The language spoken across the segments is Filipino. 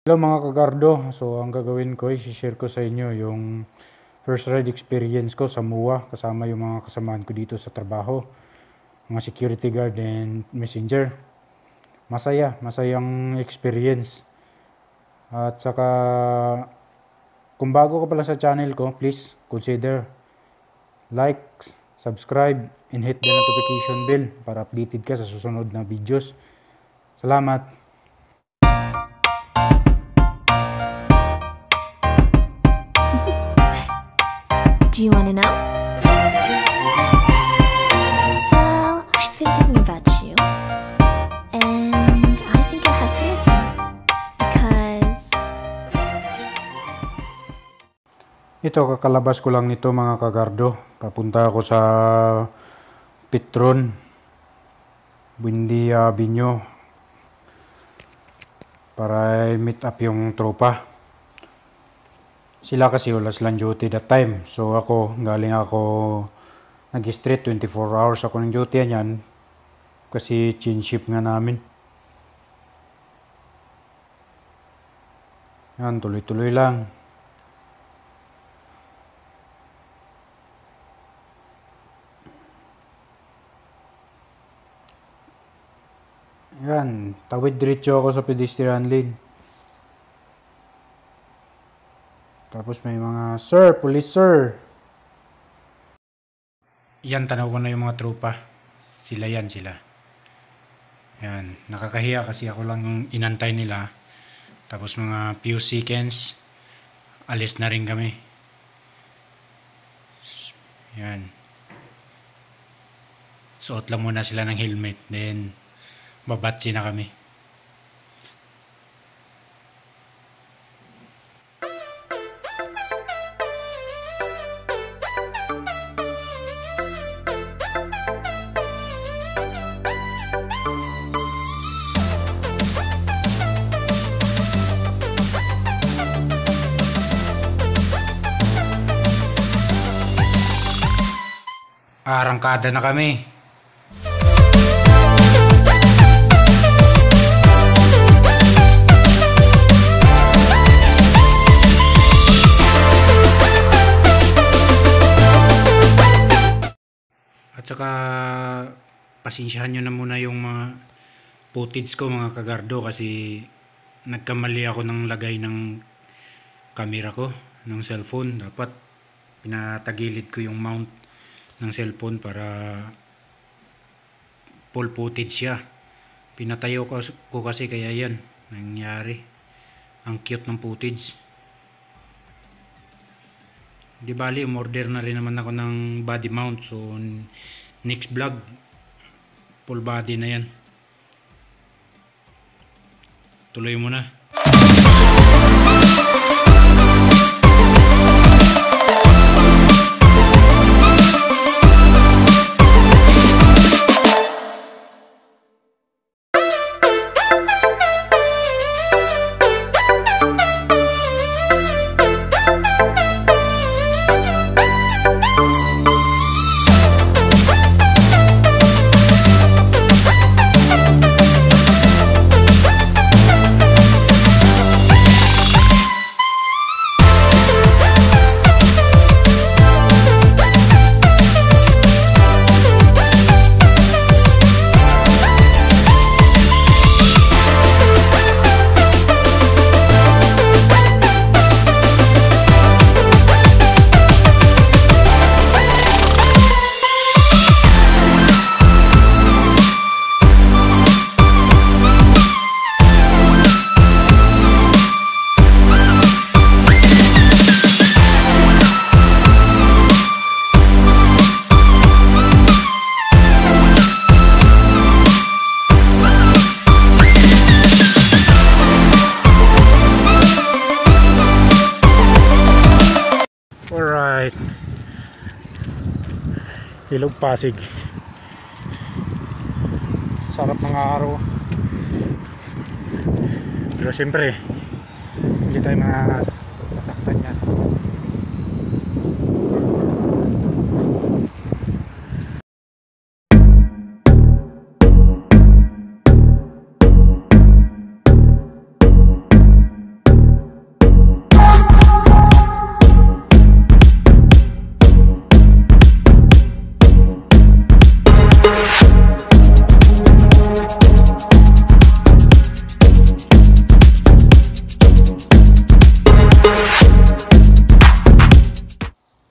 Hello mga kagardo, so ang gagawin ko ay share ko sa inyo yung first ride experience ko sa MUA kasama yung mga kasamaan ko dito sa trabaho, mga security guard and messenger. Masayang experience. At saka kung bago ka pala sa channel ko, please consider like, subscribe, and hit the notification bell para updated ka sa susunod na videos. Salamat! Do you want to know? Well, I've been thinking about you, and I think I have to listen, because... Ito, kakalabas ko lang nito mga kagardo. Papunta ako sa Petron, Buendia Avenue para meet up yung tropa. Sila kasi wala silang duty that time. So galing ako nag-street, 24 hours ako ng duty yan. Kasi change shift nga namin. Yan, tuloy-tuloy lang. Yan, tawid diretso ako sa pedestrian lane. Tapos may mga, sir, police sir. Yan, tanaw ko na yung mga tropa. Sila. Yan, nakakahiya kasi ako lang yung inantay nila. Tapos mga few seconds, alis na rin kami. Yan. Suot lang muna sila ng helmet. Then, babatsi na kami. Arangkada na kami. At saka pasensyahan nyo na muna yung mga footage ko mga kagardo kasi nagkamali ako ng lagay ng camera ko ng cellphone. Dapat pinatagilid ko yung mount ng cellphone para full footage siya. Pinatayo ko kasi kaya yan nangyari. Ang cute ng footage. Di bali, umorder na rin naman ako ng body mount. So next vlog full body na yan. Tuloy mo na. Alright, Ilog Pasig. Sarap ng araw. Pero siyempre hindi tayo masasaktan yan.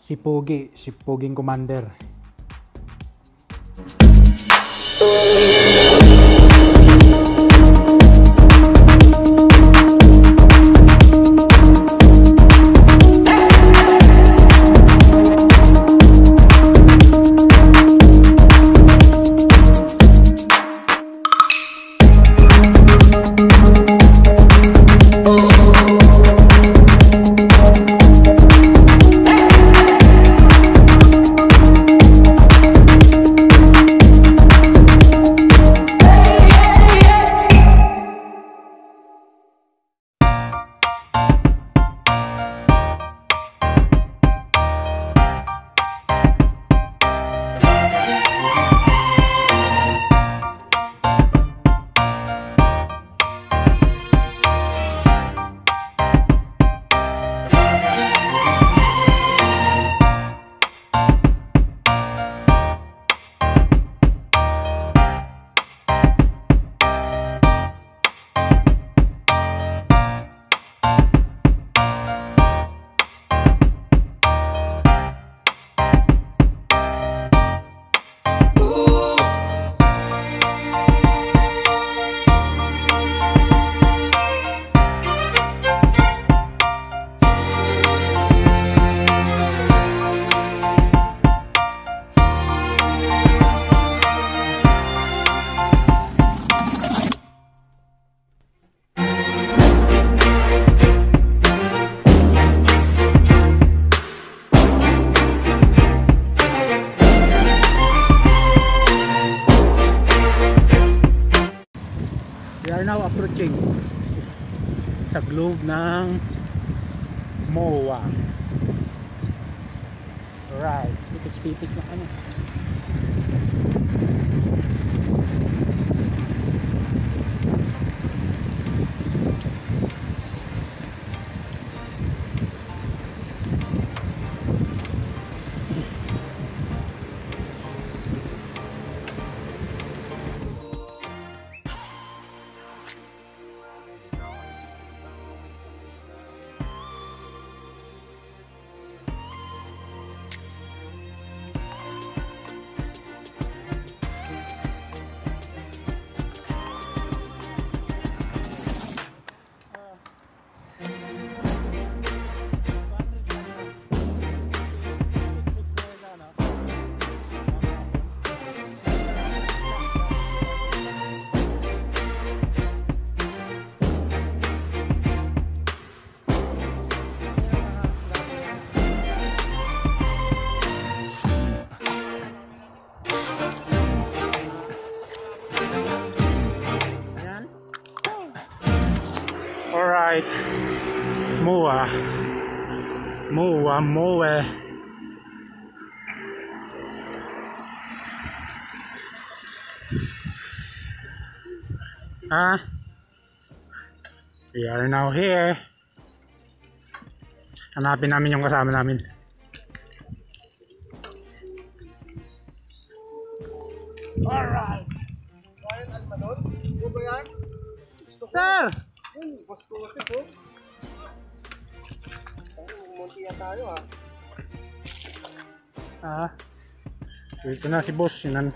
Si Pogi, si Poging Commander. We are now approaching sa globe ng MOA. Right, pitik-pitik na ano. Alright, MOA, MOA. We are now here. Hanapin namin yung kasama namin. Alright. Sir! Boss ko kasi po. Muntiya tayo So ito na si boss. Sinan.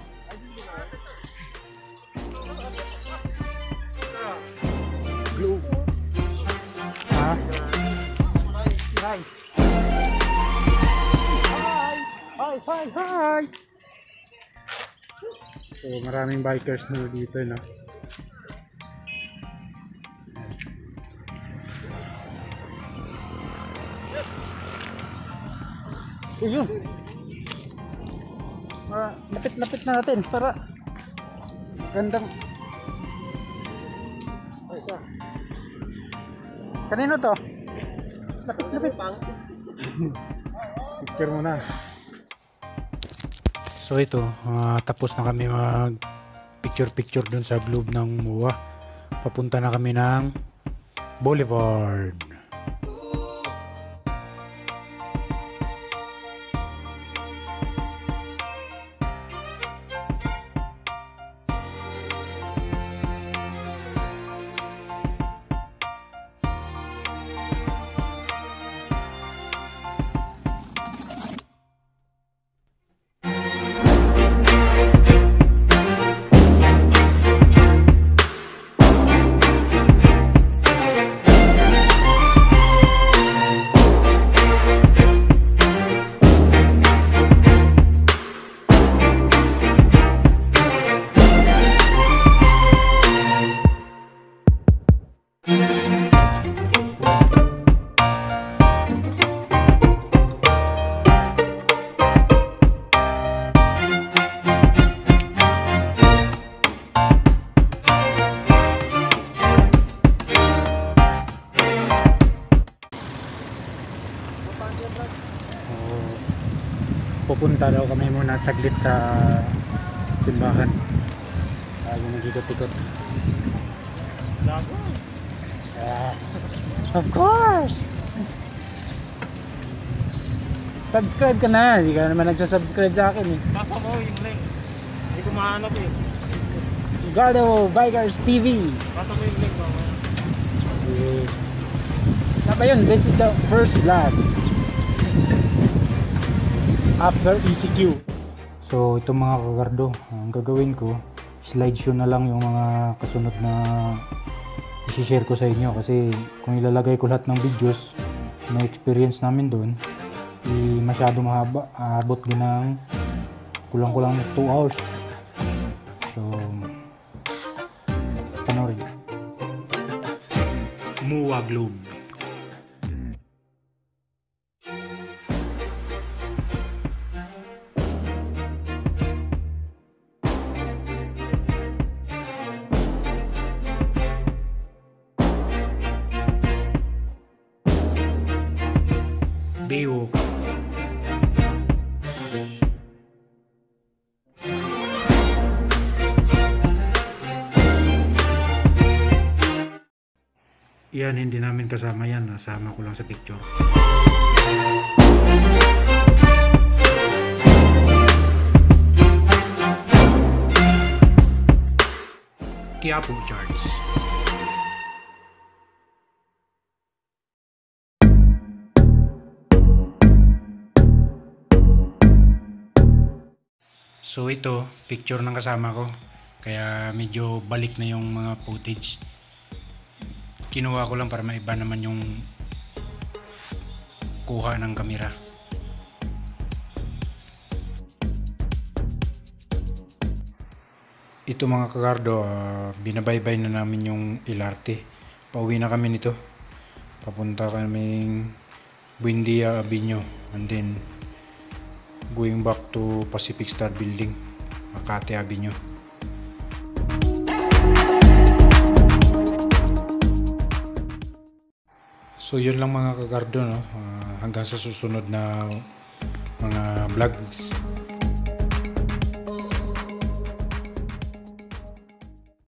Globe. Hi. Hi. So maraming bikers na dito, no? Ayun. Lapit-lapit na natin para gandang. Kanino to? Lapit-lapit. Picture mo na. So ito, tapos na kami mag picture dun sa globe ng MOA. Papunta na kami ng Boulevard. pupunta daw kami muna saglit sa simbahan. Tayo nag-ikot-ikot. Lago. Yes, of course. Subscribe ka na, hindi ka naman nagsasubscribe sa akin eh. Pasa mo yung link. Hindi ko mahanap eh. Gardo Bikers TV. Pasa mo yung link ba? Ano ba yun? This is the first vlog after ECQ. So ito mga kagardo, ang gagawin ko, slideshow na lang yung mga kasunod na i-share ko sa inyo, kasi kung ilalagay ko lahat ng videos na experience namin doon, masyado mahaba, aabot din ng kulang-kulang 2 hours. So panoorin. Mua Globe. Bayok. Yan, hindi namin kasama yan. Nasama ko lang sa picture. Quiapo Charts. So ito, picture ng kasama ko. Kaya medyo balik na yung mga footage. Kinuha ko lang para maiba naman yung kuha ng kamera. Ito mga kagardo, binabaybay na namin yung LRT. Pauwi na kami nito. Papunta kaming Buendia Avenue and then going back to Pacific Star Building, Makati Avenue. So yun lang mga kagardo, no? Hanggang sa susunod na mga vlogs.